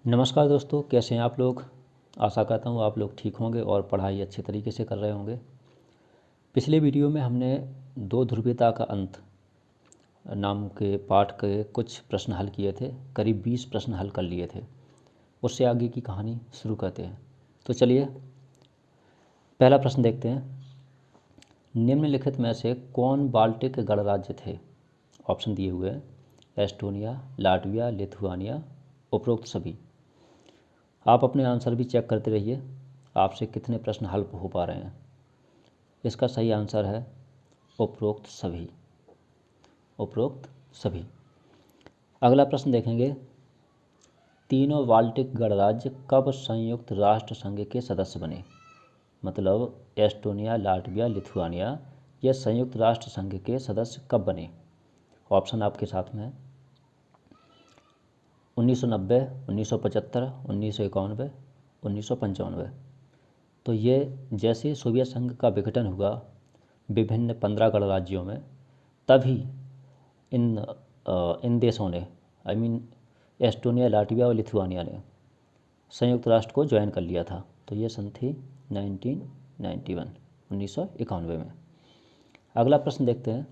नमस्कार दोस्तों, कैसे हैं आप लोग। आशा करता हूँ आप लोग ठीक होंगे और पढ़ाई अच्छे तरीके से कर रहे होंगे। पिछले वीडियो में हमने दो ध्रुवीयता का अंत नाम के पाठ के कुछ प्रश्न हल किए थे। करीब 20 प्रश्न हल कर लिए थे। उससे आगे की कहानी शुरू करते हैं। तो चलिए पहला प्रश्न देखते हैं। निम्नलिखित में से कौन बाल्टिक गणराज्य थे। ऑप्शन दिए हुए हैं एस्टोनिया, लाटविया, लिथुआनिया, उपरोक्त सभी। आप अपने आंसर भी चेक करते रहिए आपसे कितने प्रश्न हल हो पा रहे हैं। इसका सही आंसर है उपरोक्त सभी। उपरोक्त सभी। अगला प्रश्न देखेंगे। तीनों बाल्टिक गणराज्य कब संयुक्त राष्ट्र संघ के सदस्य बने। मतलब एस्टोनिया, लाटविया, लिथुआनिया ये संयुक्त राष्ट्र संघ के सदस्य कब बने। ऑप्शन आपके साथ में है 1990, 1975, 1991, 1995। तो ये जैसे सोवियत संघ का विघटन हुआ विभिन्न 15 गणराज्यों में, तभी इन देशों ने एस्टोनिया, लाटविया और लिथुआनिया ने संयुक्त राष्ट्र को ज्वाइन कर लिया था। तो ये सन थी 1991, 1991 में। अगला प्रश्न देखते हैं।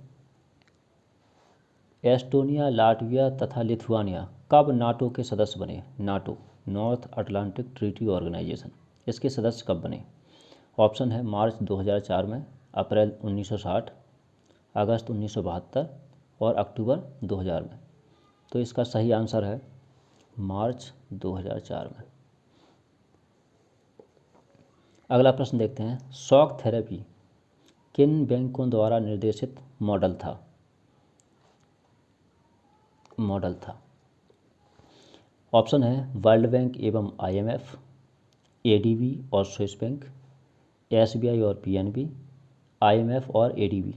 एस्टोनिया, लाटविया तथा लिथुआनिया कब नाटो के सदस्य बने। NATO, North Atlantic Treaty Organization, इसके सदस्य कब बने। ऑप्शन है मार्च 2004 में, अप्रैल 1960, अगस्त 1972 और अक्टूबर 2000 में। तो इसका सही आंसर है मार्च 2004 में। अगला प्रश्न देखते हैं। शॉक थेरेपी किन बैंकों द्वारा निर्देशित मॉडल था। ऑप्शन है वर्ल्ड बैंक एवं IMF, ADB और स्विस बैंक, SBI और PNB, IMF और ADB।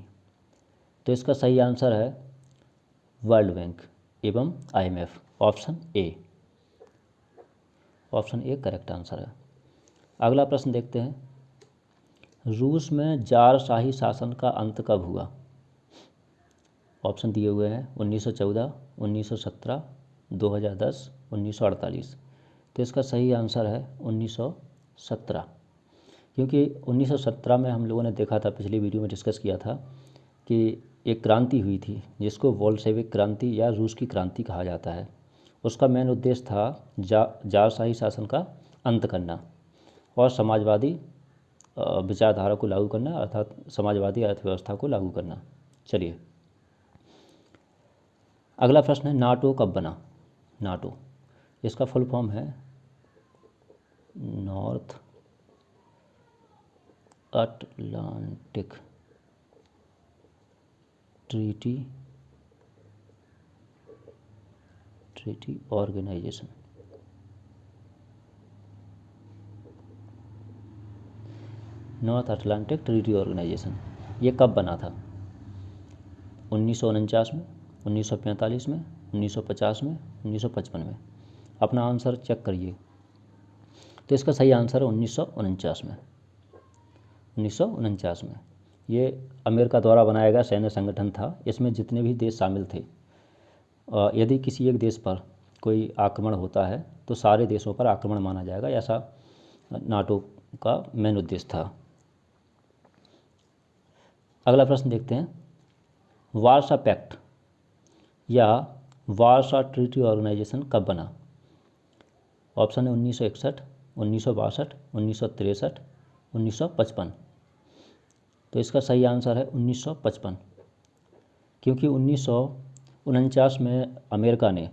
तो इसका सही आंसर है वर्ल्ड बैंक एवं IMF, option A. Option A correct answer है। अगला प्रश्न देखते हैं। रूस में जार-शाही शासन का अंत कब हुआ। ऑप्शन दिए हुए हैं 1914, 1917, 2010, 1948। तो इसका सही आंसर है 1917, क्योंकि 1917 में हम लोगों ने देखा था, पिछली वीडियो में डिस्कस किया था कि एक क्रांति हुई थी जिसको बोल्शेविक क्रांति या रूस की क्रांति कहा जाता है। उसका मेन उद्देश्य था जार-शाही शासन का अंत करना और समाजवादी विचारधारा को लागू करना, अर्थात समाजवादी अर्थव्यवस्था को लागू करना। चलिए अगला प्रश्न है। नाटो कब बना। नाटो, इसका फुल फॉर्म है North Atlantic Treaty Organization. North Atlantic Treaty Organization ये कब बना था। 1949 में, 1945 में, 1950 में, 1955 में। अपना आंसर चेक करिए। तो इसका सही आंसर है 1949 में। 1949 में ये अमेरिका द्वारा बनाया गया सैन्य संगठन था। इसमें जितने भी देश शामिल थे, यदि किसी एक देश पर कोई आक्रमण होता है तो सारे देशों पर आक्रमण माना जाएगा, ऐसा नाटो का मेन उद्देश्य था। अगला प्रश्न देखते हैं। वार्सा पैक्ट या वार्सा ट्रीटी ऑर्गेनाइजेशन कब बना। ऑप्शन है 1961, 1962, 1963, 1955। तो इसका सही आंसर है 1955, क्योंकि 1949 में अमेरिका ने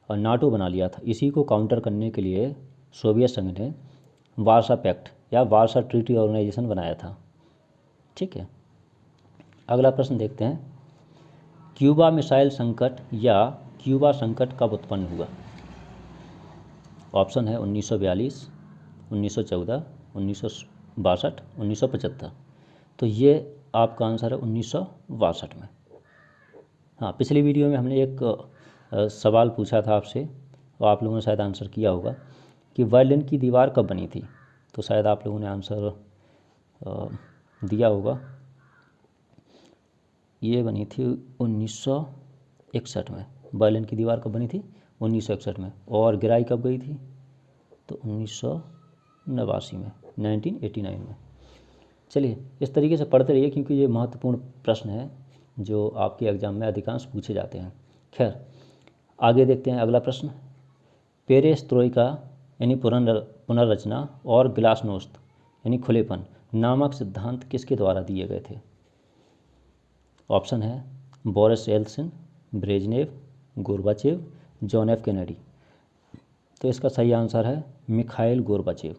नाटो बना लिया था। इसी को काउंटर करने के लिए सोवियत संघ ने वार्सा पैक्ट या वार्सा ट्रीटी ऑर्गेनाइजेशन बनाया था। ठीक है। अगला प्रश्न देखते हैं। क्यूबा मिसाइल संकट या क्यूबा संकट कब उत्पन्न हुआ। ऑप्शन है 1942, 1914, 1962, 1975। तो ये आपका आंसर है 1962 में। हाँ, पिछली वीडियो में हमने एक सवाल पूछा था आपसे और आप लोगों ने शायद आंसर किया होगा कि बर्लिन की दीवार कब बनी थी। तो शायद आप लोगों ने आंसर दिया होगा। ये बनी थी 1961 में। बर्लिन की दीवार कब बनी थी। 1961 में। और गिराई कब गई थी? तो 1989 में, 1989 में। चलिए इस तरीके से पढ़ते रहिए क्योंकि ये महत्वपूर्ण प्रश्न है जो आपके एग्ज़ाम में अधिकांश पूछे जाते हैं। खैर आगे देखते हैं अगला प्रश्न। पेरेस्ट्रोइका यानी पुनर्रचना और ग्लासनोस्त यानी खुलेपन नामक सिद्धांत किसके द्वारा दिए गए थे? ऑप्शन है Boris Yeltsin, Brezhnev, Gorbachev, John F Kennedy. तो इसका सही आंसर है मिखाइल गोर्बाचेव।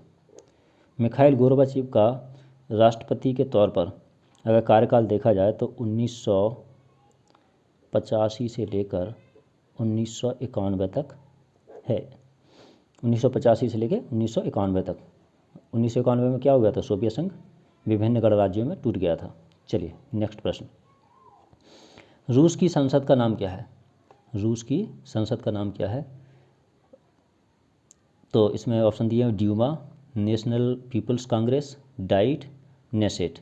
मिखाइल गोर्बाचेव का राष्ट्रपति के तौर पर अगर कार्यकाल देखा जाए तो 1985 से लेकर 1991 तक है। 1985 से लेकर 1991 तक। 1991 में क्या हो गया था? सोवियत संघ विभिन्न गणराज्यों में टूट गया था। चलिए नेक्स्ट प्रश्न। रूस की संसद का नाम क्या है? रूस की संसद का नाम क्या है? तो इसमें ऑप्शन दिए हैं Duma, National People's Congress, Diet, Knesset.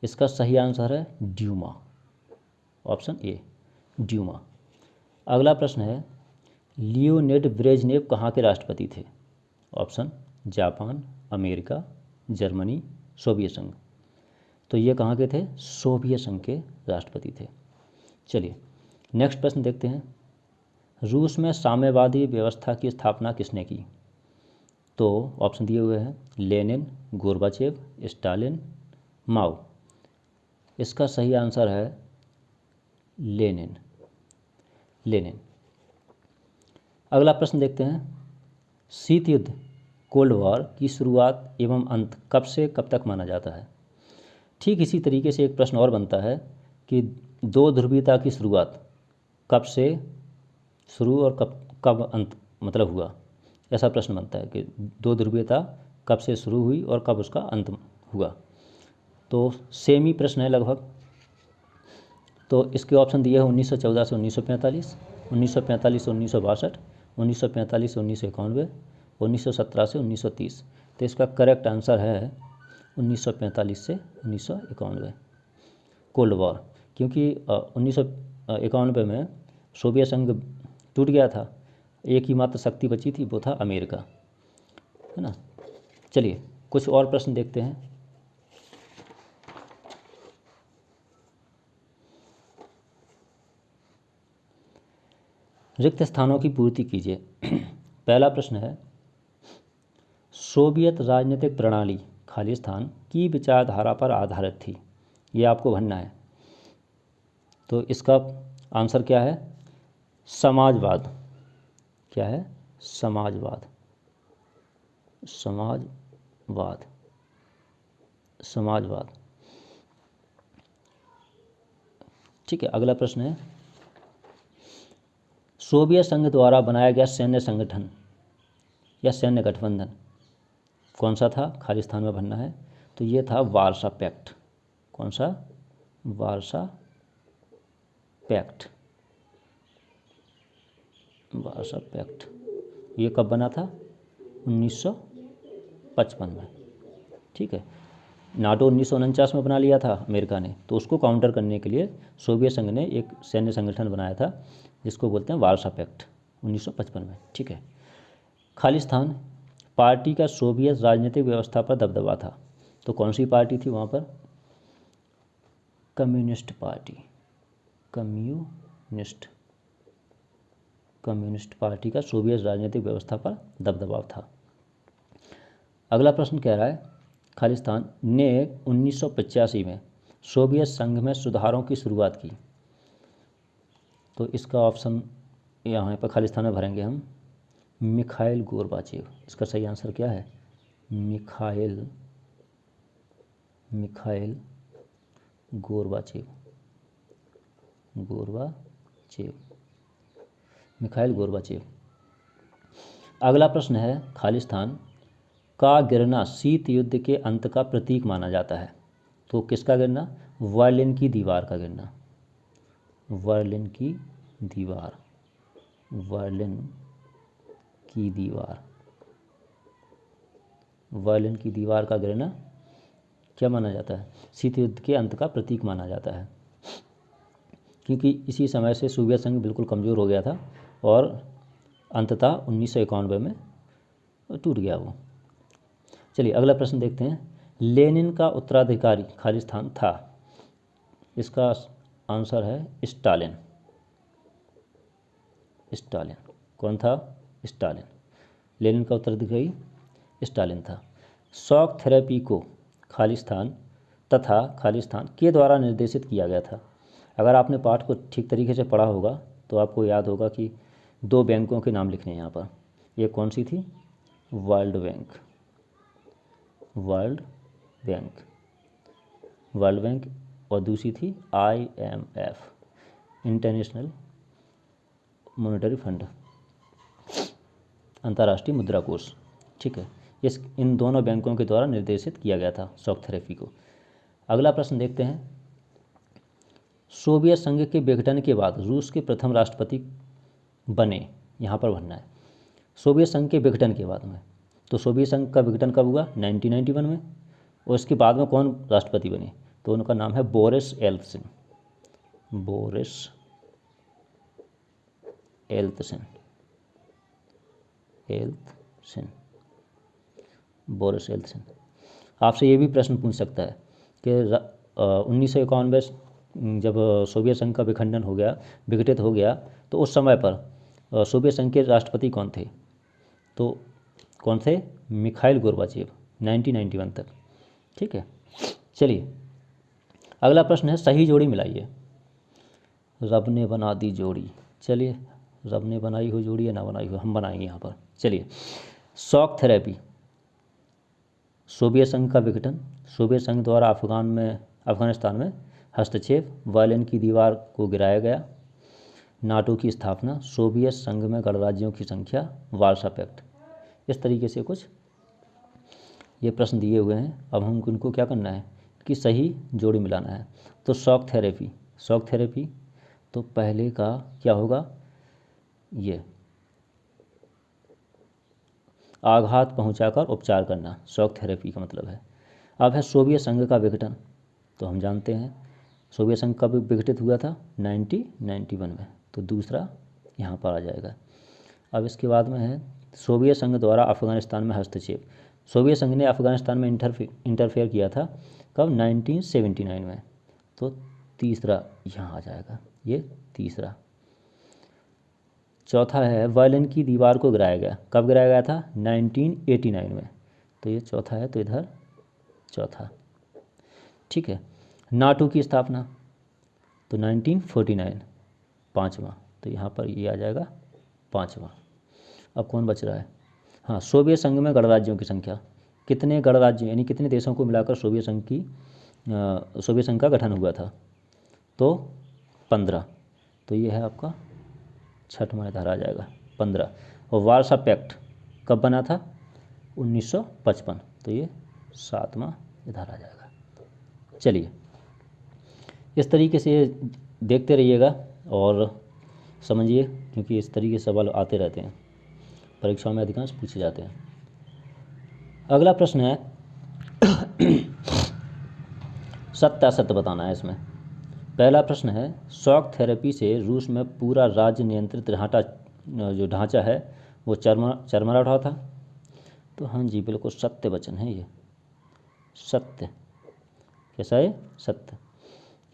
इसका सही आंसर है ड्यूमा, ऑप्शन ए ड्यूमा। अगला प्रश्न है लियोनिड ब्रेजनेव कहाँ के राष्ट्रपति थे? Option Japan, America, Germany, Soviet संघ। तो ये कहाँ के थे? सोवियत संघ के राष्ट्रपति थे। चलिए नेक्स्ट प्रश्न देखते हैं। रूस में साम्यवादी व्यवस्था की स्थापना किसने की? तो ऑप्शन दिए हुए हैं लेनिन, गोर्बाचेव, स्टालिन, माओ। इसका सही आंसर है लेनिन, लेनिन। अगला प्रश्न देखते हैं। शीत युद्ध कोल्ड वॉर की शुरुआत एवं अंत कब से कब तक माना जाता है? ठीक इसी तरीके से एक प्रश्न और बनता है कि दो ध्रुवीयता की शुरुआत कब से शुरू और कब अंत मतलब हुआ, ऐसा प्रश्न बनता है कि दो ध्रुवीयता कब से शुरू हुई और कब उसका अंत हुआ। तो सेम ही प्रश्न है लगभग। तो इसके ऑप्शन दिए हैं 1914 से 1945, 1945 से 1962, 1945 से 1991, 1917 से 1930। तो इसका करेक्ट आंसर है 1945 से 1991 कोल्ड वॉर। क्योंकि 1991 में सोवियत संघ टूट गया था, एक ही मात्र शक्ति बची थी, वो था अमेरिका, है ना। चलिए कुछ और प्रश्न देखते हैं। रिक्त स्थानों की पूर्ति कीजिए। पहला प्रश्न है सोवियत राजनीतिक प्रणाली खालिस्तान की विचारधारा पर आधारित थी, ये आपको भरना है। तो इसका आंसर क्या है? समाजवाद। क्या है? समाजवाद, समाजवाद, समाजवाद। ठीक है। अगला प्रश्न है सोवियत संघ द्वारा बनाया गया सैन्य संगठन या सैन्य गठबंधन कौन सा था? खालिस्तान में भरना है। तो ये था वार्सा पैक्ट। कौन सा? Warsaw Pact, Warsaw Pact. ये कब बना था? 1955 में। ठीक है। नाटो 1949 में बना लिया था अमेरिका ने, तो उसको काउंटर करने के लिए सोवियत संघ ने एक सैन्य संगठन बनाया था जिसको बोलते हैं वार्सा पैक्ट 1955 में। ठीक है। खालिस्तान पार्टी का सोवियत राजनीतिक व्यवस्था पर दबदबा था, तो कौन सी पार्टी थी वहाँ पर? कम्युनिस्ट पार्टी, कम्युनिस्ट पार्टी का सोवियत राजनीतिक व्यवस्था पर दबदबा था। अगला प्रश्न कह रहा है खालिस्तान ने 1985 में सोवियत संघ में सुधारों की शुरुआत की। तो इसका ऑप्शन यहाँ पर खालिस्तान में भरेंगे हम मिखाइल गोर्बाचेव। इसका सही आंसर क्या है? Mikhail Gorbachev, Mikhail Gorbachev. अगला प्रश्न है खालिस्तान का गिरना शीत युद्ध के अंत का प्रतीक माना जाता है। तो किसका गिरना? बर्लिन की दीवार का गिरना, बर्लिन की दीवार, बर्लिन की दीवार, बर्लिन की दीवार का गिरना क्या माना जाता है? शीत युद्ध के अंत का प्रतीक माना जाता है, क्योंकि इसी समय से सोवियत संघ बिल्कुल कमज़ोर हो गया था और अंततः 1991 में टूट गया वो। चलिए अगला प्रश्न देखते हैं। लेनिन का उत्तराधिकारी खाली स्थान था। इसका आंसर है स्टालिन। स्टालिन कौन था? स्टालिन। लेनिन का उत्तराधिकारी स्टालिन था। शॉक थेरेपी को खाली स्थान तथा खाली स्थान के द्वारा निर्देशित किया गया था। अगर आपने पाठ को ठीक तरीके से पढ़ा होगा तो आपको याद होगा कि दो बैंकों के नाम लिखने हैं यहाँ पर। एक कौन सी थी? World bank. World bank, world bank. और दूसरी थी IMF, इंटरनेशनल मॉनेटरी फंड, अंतर्राष्ट्रीय मुद्रा कोष। ठीक है, इन दोनों बैंकों के द्वारा निर्देशित किया गया था शॉक थेरेपी को। अगला प्रश्न देखते हैं। सोवियत संघ के विघटन के बाद रूस के प्रथम राष्ट्रपति बने, यहाँ पर बनना है। सोवियत संघ के विघटन के बाद में, तो सोवियत संघ का विघटन कब हुआ? 1991 में। और इसके बाद में कौन राष्ट्रपति बने? तो उनका नाम है Boris Yeltsin. Boris Yeltsin. Yeltsin, Boris Yeltsin. आपसे ये भी प्रश्न पूछ सकता है कि 1951 में जब सोवियत संघ का विखंडन हो गया, विघटित हो गया, तो उस समय पर सोवियत संघ के राष्ट्रपति कौन थे? तो कौन थे? मिखाइल गोर्बाचेव, 1991 तक। ठीक है, चलिए अगला प्रश्न है। सही जोड़ी मिलाइए। रब ने बना दी जोड़ी। चलिए, रब ने बनाई हुई जोड़ी या ना बनाई हुई, हम बनाएंगे यहाँ पर। चलिए, शॉक थेरेपी, सोवियत संघ का विघटन, सोवियत संघ द्वारा अफगानिस्तान में हस्तक्षेप, बर्लिन की दीवार को गिराया गया, नाटो की स्थापना, सोवियत संघ में गणराज्यों की संख्या, वार्सा पैक्ट। इस तरीके से कुछ ये प्रश्न दिए हुए हैं। अब हम उनको क्या करना है कि सही जोड़ी मिलाना है। तो शॉक थेरेपी, शॉक थेरेपी तो पहले का क्या होगा? ये आघात पहुंचाकर उपचार करना, शॉक थेरेपी का मतलब है। अब है सोवियत संघ का विघटन, तो हम जानते हैं सोवियत संघ कब विघटित हुआ था? 1991 में, तो दूसरा यहाँ पर आ जाएगा। अब इसके बाद में है सोवियत संघ द्वारा अफगानिस्तान में हस्तक्षेप। सोवियत संघ ने अफगानिस्तान में इंटरफेयर किया था कब? 1979 में, तो तीसरा यहाँ आ जाएगा, ये तीसरा। चौथा है बर्लिन की दीवार को गिराया गया। कब गिराया गया था? 1989 में, तो ये चौथा है, तो इधर चौथा। ठीक है, नाटो की स्थापना तो 1949, पाँचवा, तो यहाँ पर ये आ जाएगा पाँचवा। अब कौन बच रहा है? हाँ, सोवियत संघ में गणराज्यों की संख्या, कितने गणराज्य यानी कितने देशों को मिलाकर सोवियत संघ का गठन हुआ था? तो 15, तो ये है आपका छठवां, इधर आ जाएगा 15। और वार्सा पैक्ट कब बना था? 1955, तो ये 7वां इधर आ जाएगा। चलिए, इस तरीके से देखते रहिएगा और समझिए, क्योंकि इस तरीके से सवाल आते रहते हैं, परीक्षाओं में अधिकांश पूछे जाते हैं। अगला प्रश्न है सत्यासत्य बताना है इसमें। पहला प्रश्न है, शॉक थेरेपी से रूस में पूरा राज्य नियंत्रित जो ढांचा है वो चरमरा उठा था। तो हाँ जी, बिल्कुल सत्य वचन है ये, सत्य। कैसा है? सत्य,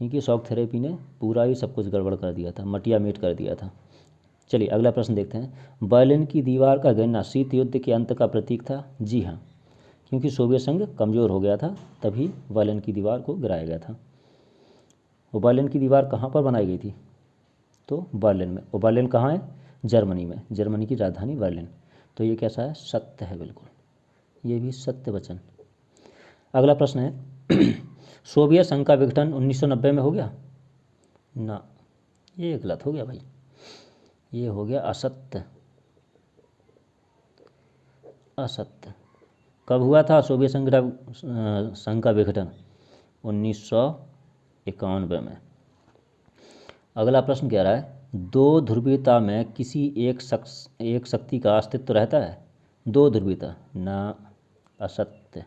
क्योंकि शॉक थेरेपी ने पूरा ही सब कुछ गड़बड़ कर दिया था, मटिया मीट कर दिया था। चलिए अगला प्रश्न देखते हैं। बर्लिन की दीवार का गिरना शीत युद्ध के अंत का प्रतीक था। जी हाँ, क्योंकि सोवियत संघ कमज़ोर हो गया था, तभी बर्लिन की दीवार को गिराया गया था। वो बर्लिन की दीवार कहाँ पर बनाई गई थी? तो बर्लिन में। और बर्लिन कहाँ है? जर्मनी में, जर्मनी की राजधानी बर्लिन। तो ये कैसा है? सत्य है, बिल्कुल, ये भी सत्य वचन। अगला प्रश्न है सोवियत संघ का विघटन 1990 में हो गया ना? ये गलत हो गया भाई, ये हो गया असत्य। असत्य। कब हुआ था सोवियत संघ का विघटन? 1991 में। अगला प्रश्न कह रहा है, दो ध्रुवीयता में किसी एक शक्ति का अस्तित्व रहता है? दो ध्रुवीयता ना, असत्य।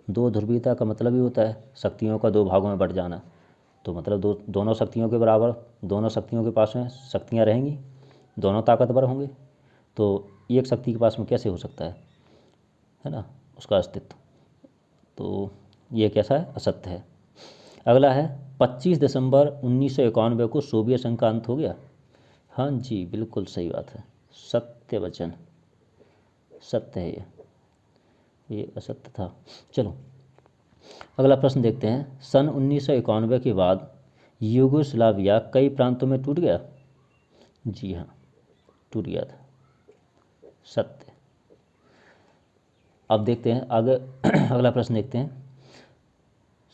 दो ध्रुवीयता का मतलब ही होता है शक्तियों का दो भागों में बट जाना। तो मतलब दोनों शक्तियों के बराबर, दोनों शक्तियों के पास में शक्तियाँ रहेंगी, दोनों ताकतवर होंगे तो एक शक्ति के पास में कैसे हो सकता है ना, उसका अस्तित्व। तो ये कैसा है, असत्य है। अगला है 25 दिसंबर 1991 को सोवियत संघ का अंत हो गया। हाँ जी, बिल्कुल सही बात है, सत्य वचन, सत्य है ये असत्य था। चलो अगला प्रश्न देखते हैं। सन 1991 के बाद यूगोस्लाविया कई प्रांतों में टूट गया। जी हाँ, टूट गया था, सत्य। अब देखते हैं आगे अगला प्रश्न देखते हैं।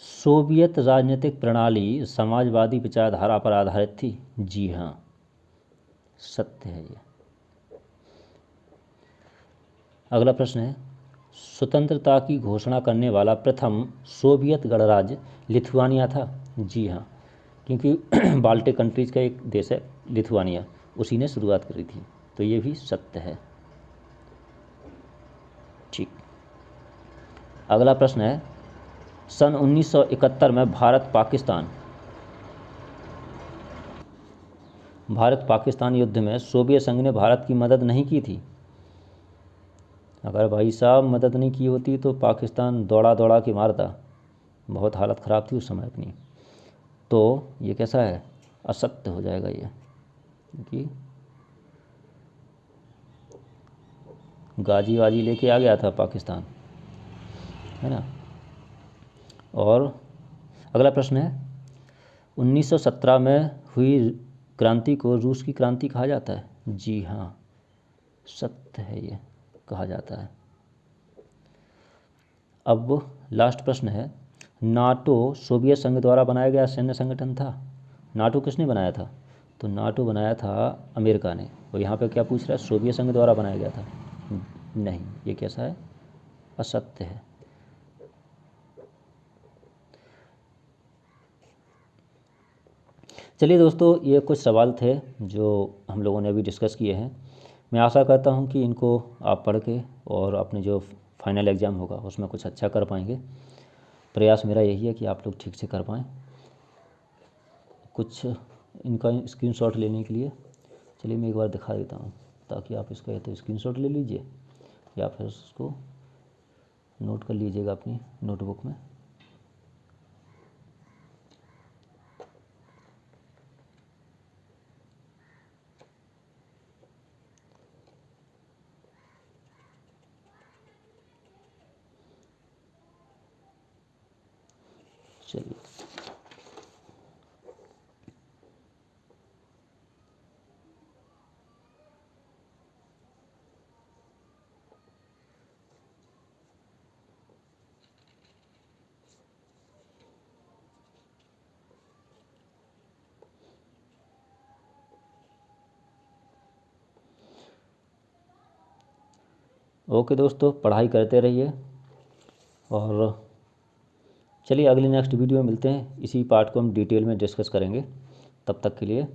सोवियत राजनीतिक प्रणाली समाजवादी विचारधारा पर आधारित थी। जी हाँ, सत्य है ये। अगला प्रश्न है, स्वतंत्रता की घोषणा करने वाला प्रथम सोवियत गणराज्य लिथुआनिया था। जी हाँ, क्योंकि बाल्टिक कंट्रीज का एक देश है लिथुआनिया, उसी ने शुरुआत करी थी, तो ये भी सत्य है। ठीक। अगला प्रश्न है, सन 1971 में भारत पाकिस्तान युद्ध में सोवियत संघ ने भारत की मदद नहीं की थी। अगर भाई साहब मदद नहीं की होती तो पाकिस्तान दौड़ा दौड़ा के मारता, बहुत हालत ख़राब थी उस समय अपनी। तो ये कैसा है, असत्य हो जाएगा ये, क्योंकि गाजी वाजी लेके आ गया था पाकिस्तान, है ना। और अगला प्रश्न है, 1917 में हुई क्रांति को रूस की क्रांति कहा जाता है। जी हाँ, सत्य है ये, कहा जाता है। अब लास्ट प्रश्न है, नाटो सोवियत संघ द्वारा बनाया गया सैन्य संगठन था। नाटो किसने बनाया था? तो नाटो बनाया था अमेरिका ने। और यहाँ पे क्या पूछ रहा है, सोवियत संघ द्वारा बनाया गया था? नहीं, ये कैसा है, असत्य है। चलिए दोस्तों, ये कुछ सवाल थे जो हम लोगों ने अभी डिस्कस किए हैं। मैं आशा करता हूँ कि इनको आप पढ़ के और अपने जो फाइनल एग्ज़ाम होगा उसमें कुछ अच्छा कर पाएंगे। प्रयास मेरा यही है कि आप लोग ठीक से कर पाएँ। कुछ इनका स्क्रीनशॉट लेने के लिए चलिए मैं एक बार दिखा देता हूँ, ताकि आप इसका या तो स्क्रीनशॉट ले लीजिए या फिर उसको नोट कर लीजिएगा अपनी नोटबुक में। चलिए, ओके दोस्तों, पढ़ाई करते रहिए और चलिए अगली नेक्स्ट वीडियो में मिलते हैं। इसी पार्ट को हम डिटेल में डिस्कस करेंगे। तब तक के लिए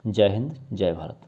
जय हिंद, जय भारत।